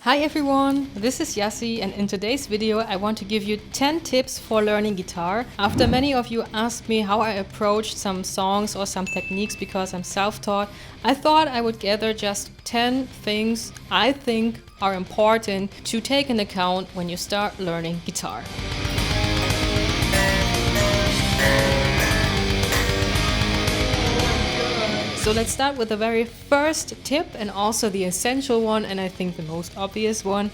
Hi everyone, this is Yassi, and in today's video I want to give you 10 tips for learning guitar. After many of you asked me how I approached some songs or some techniques because I'm self-taught, I thought I would gather just 10 things I think are important to take into account when you start learning guitar. So let's start with the very first tip and also the essential one, and I think the most obvious one.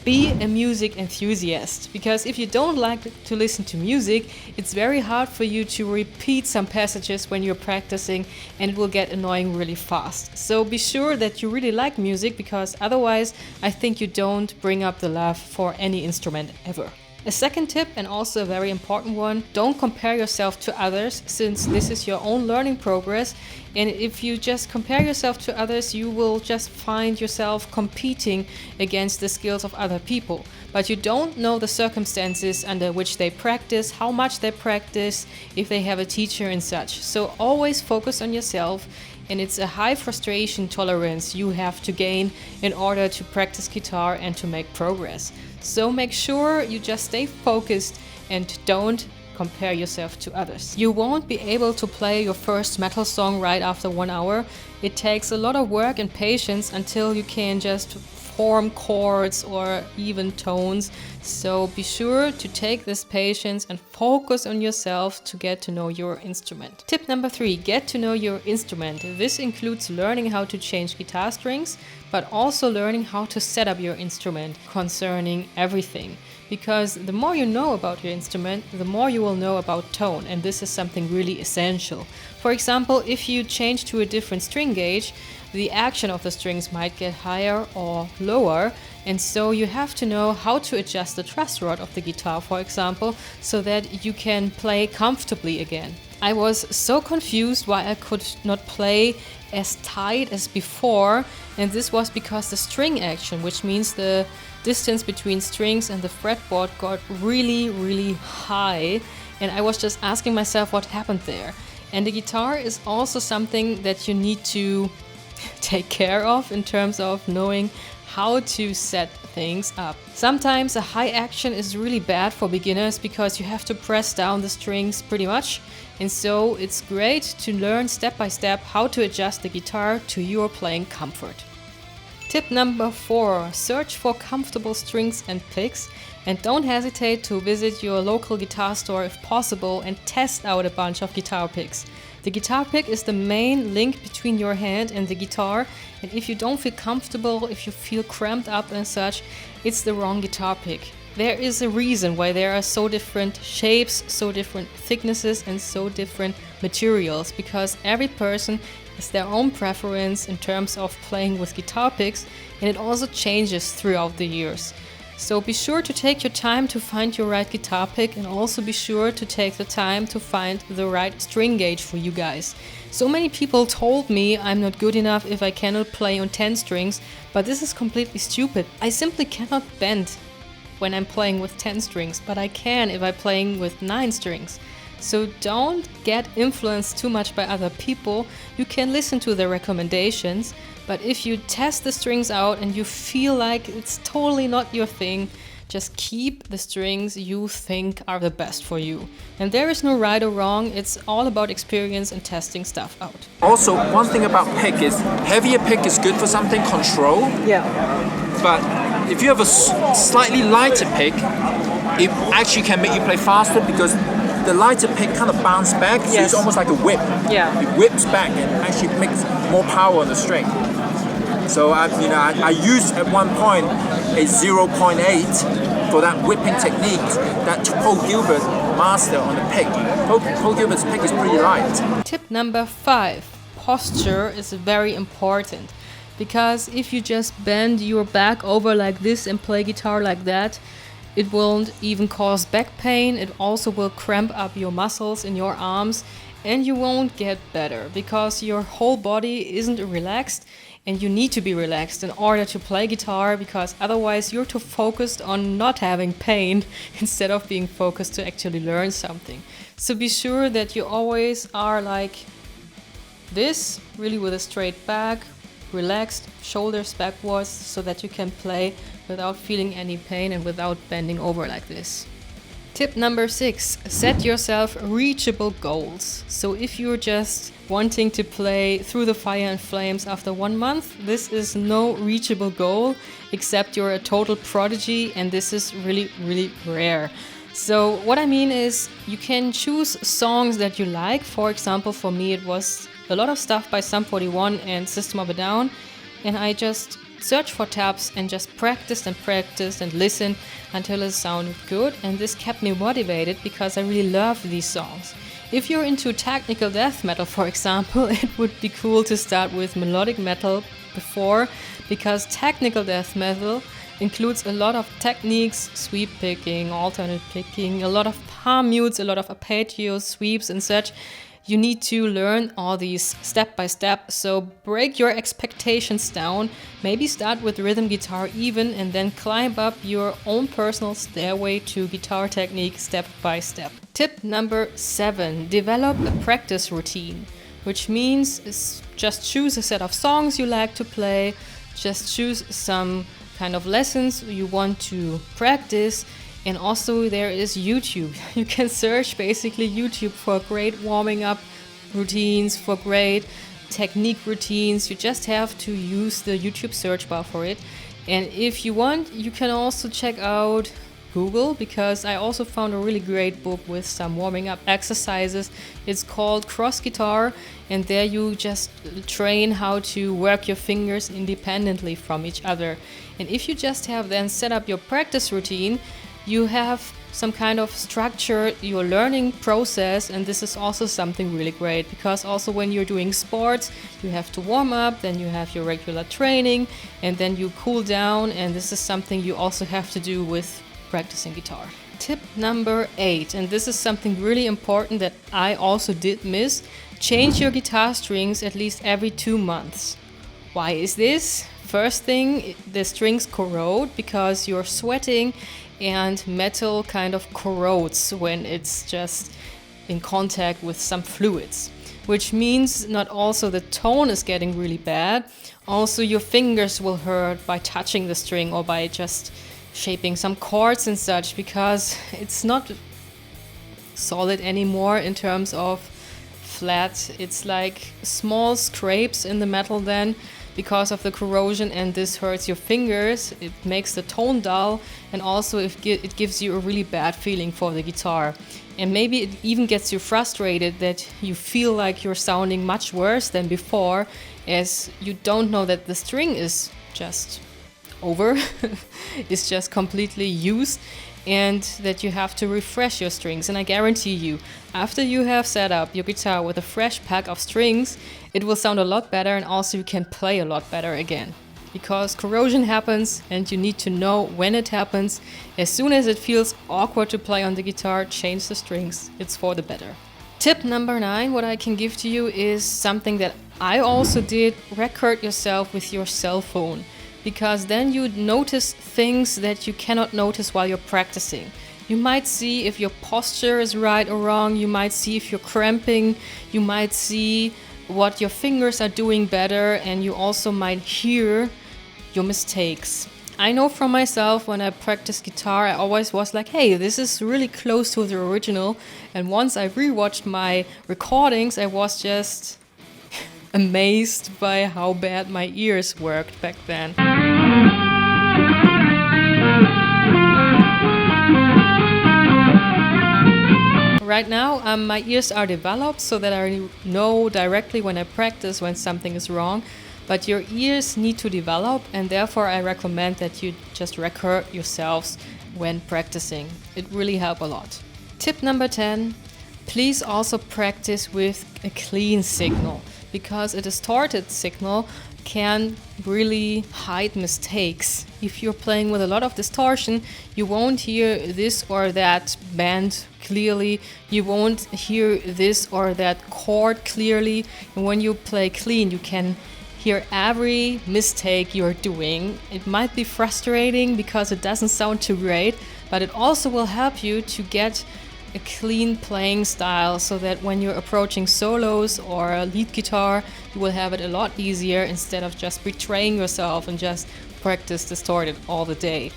Be a music enthusiast, because if you don't like to listen to music, it's very hard for you to repeat some passages when you're practicing, and it will get annoying really fast. So be sure that you really like music, because otherwise I think you don't bring up the love for any instrument ever. A second tip, and also a very important one, don't compare yourself to others, since this is your own learning progress. And if you just compare yourself to others, you will just find yourself competing against the skills of other people. But you don't know the circumstances under which they practice, how much they practice, if they have a teacher and such. So always focus on yourself. And it's a high frustration tolerance you have to gain in order to practice guitar and to make progress. So make sure you just stay focused and don't compare yourself to others. You won't be able to play your first metal song right after 1 hour. It takes a lot of work and patience until you can just form chords or even tones. So be sure to take this patience and focus on yourself to get to know your instrument. Tip number 3, get to know your instrument. This includes learning how to change guitar strings, but also learning how to set up your instrument concerning everything. Because the more you know about your instrument, the more you will know about tone, and this is something really essential. For example, if you change to a different string gauge, the action of the strings might get higher or lower, and so you have to know how to adjust the truss rod of the guitar, for example, so that you can play comfortably again. I was so confused why I could not play as tight as before, and this was because the string action, which means the distance between strings and the fretboard, got really high, and I was just asking myself what happened there. And the guitar is also something that you need to take care of in terms of knowing how to set things up. Sometimes a high action is really bad for beginners because you have to press down the strings pretty much, and so it's great to learn step by step how to adjust the guitar to your playing comfort. Tip number 4, search for comfortable strings and picks, and don't hesitate to visit your local guitar store if possible and test out a bunch of guitar picks. The guitar pick is the main link between your hand and the guitar, and if you don't feel comfortable, if you feel cramped up and such, it's the wrong guitar pick. There is a reason why there are so different shapes, so different thicknesses and so different materials, because every person has their own preference in terms of playing with guitar picks, and it also changes throughout the years. So be sure to take your time to find your right guitar pick, and also be sure to take the time to find the right string gauge for you guys. So many people told me I'm not good enough if I cannot play on 10 strings, but this is completely stupid. I simply cannot bend when I'm playing with 10 strings, but I can if I'm playing with 9 strings. So don't get influenced too much by other people. You can listen to their recommendations, but if you test the strings out and you feel like it's totally not your thing, just keep the strings you think are the best for you. And there is no right or wrong, it's all about experience and testing stuff out. Also, one thing about pick is, heavier pick is good for something control. Yeah. But if you have a slightly lighter pick, it actually can make you play faster, because the lighter pick kind of bounces back, so it's almost like a whip. Yeah. It whips back and actually makes more power on the string. So I used at one point a 0.8 for that whipping technique that Paul Gilbert mastered on the pick. Paul Gilbert's pick is pretty light. Tip number 5, posture is very important. Because if you just bend your back over like this and play guitar like that, it won't even cause back pain. It also will cramp up your muscles in your arms, and you won't get better because your whole body isn't relaxed, and you need to be relaxed in order to play guitar, because otherwise you're too focused on not having pain instead of being focused to actually learn something. So be sure that you always are like this, really with a straight back, relaxed, shoulders backwards, so that you can play without feeling any pain and without bending over like this. Tip number 6, set yourself reachable goals. So if you're just wanting to play Through the Fire and Flames after 1 month, this is no reachable goal, except you're a total prodigy, and this is really, really rare. So what I mean is, you can choose songs that you like. For example, for me it was a lot of stuff by Sum 41 and System of a Down, and I just searched for tabs and just practiced and listened until it sounded good, and this kept me motivated because I really love these songs. If you're into technical death metal, for example, it would be cool to start with melodic metal before, because technical death metal includes a lot of techniques, sweep picking, alternate picking, a lot of palm mutes, a lot of arpeggios, sweeps and such. You need to learn all these step by step, so break your expectations down. Maybe start with rhythm guitar even, and then climb up your own personal stairway to guitar technique step by step. Tip number 7, develop a practice routine, which means just choose a set of songs you like to play, just choose some kind of lessons you want to practice. And also there is YouTube. You can search basically YouTube for great warming up routines, for great technique routines. You just have to use the YouTube search bar for it. And if you want, you can also check out Google, because I also found a really great book with some warming up exercises. It's called Cross Guitar, and there you just train how to work your fingers independently from each other. And if you just have then set up your practice routine, you have some kind of structure, your learning process, and this is also something really great, because also when you're doing sports, you have to warm up, then you have your regular training, and then you cool down, and this is something you also have to do with practicing guitar. Tip number 8, and this is something really important that I also did miss: change your guitar strings at least every 2 months. Why is this? First thing, the strings corrode because you're sweating, and metal kind of corrodes when it's just in contact with some fluids, which means not also the tone is getting really bad, also your fingers will hurt by touching the string or by just shaping some chords and such, because it's not solid anymore in terms of flat. It's like small scrapes in the metal then, because of the corrosion, and this hurts your fingers, it makes the tone dull, and also it gives you a really bad feeling for the guitar. And maybe it even gets you frustrated that you feel like you're sounding much worse than before, as you don't know that the string is just over, it's just completely used, and that you have to refresh your strings. And I guarantee you, after you have set up your guitar with a fresh pack of strings, it will sound a lot better, and also you can play a lot better again. Because corrosion happens, and you need to know when it happens. As soon as it feels awkward to play on the guitar, change the strings. It's for the better. Tip number 9, what I can give to you is something that I also did: record yourself with your cell phone. Because then you notice things that you cannot notice while you're practicing. You might see if your posture is right or wrong, you might see if you're cramping, you might see what your fingers are doing better, and you also might hear your mistakes. I know from myself, when I practiced guitar, I always was like, hey, this is really close to the original. And once I rewatched my recordings, I was just amazed by how bad my ears worked back then. Right now, my ears are developed so that I know directly when I practice when something is wrong. But your ears need to develop, and therefore I recommend that you just record yourselves when practicing. It really helps a lot. Tip number 10, please also practice with a clean signal, because a distorted signal can really hide mistakes. If you're playing with a lot of distortion, you won't hear this or that bend clearly, you won't hear this or that chord clearly, and when you play clean, you can hear every mistake you're doing. It might be frustrating because it doesn't sound too great, but it also will help you to get a clean playing style so that when you're approaching solos or lead guitar, you will have it a lot easier instead of just betraying yourself and just practice distorted all the day.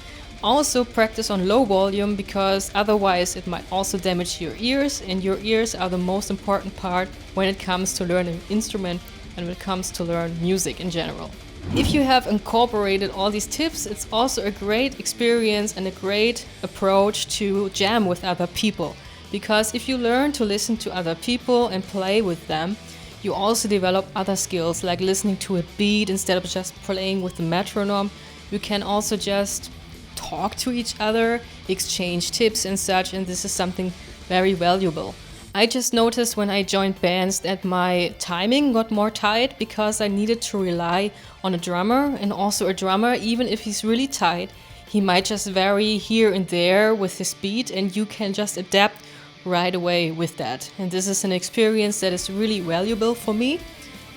Also practice on low volume, because otherwise it might also damage your ears, and your ears are the most important part when it comes to learning an instrument and when it comes to learn music in general. If you have incorporated all these tips, it's also a great experience and a great approach to jam with other people. Because if you learn to listen to other people and play with them, you also develop other skills like listening to a beat instead of just playing with the metronome. You can also just talk to each other, exchange tips and such, and this is something very valuable. I just noticed when I joined bands that my timing got more tight because I needed to rely on a drummer, and also a drummer, even if he's really tight, he might just vary here and there with his beat, and you can just adapt right away with that. And this is an experience that is really valuable for me.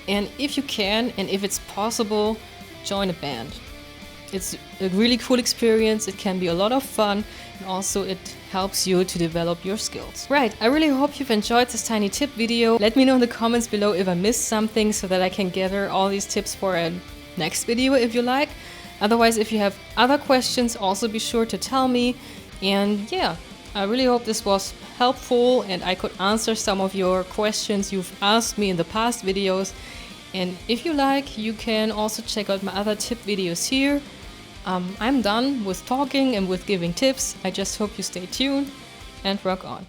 And if you can, and if it's possible, join a band. It's a really cool experience, it can be a lot of fun, and also it helps you to develop your skills. Right, I really hope you've enjoyed this tiny tip video. Let me know in the comments below if I missed something so that I can gather all these tips for a next video if you like. Otherwise, if you have other questions, also be sure to tell me. And yeah, I really hope this was helpful and I could answer some of your questions you've asked me in the past videos. And if you like, you can also check out my other tip videos here. I'm done with talking and with giving tips. I just hope you stay tuned and rock on.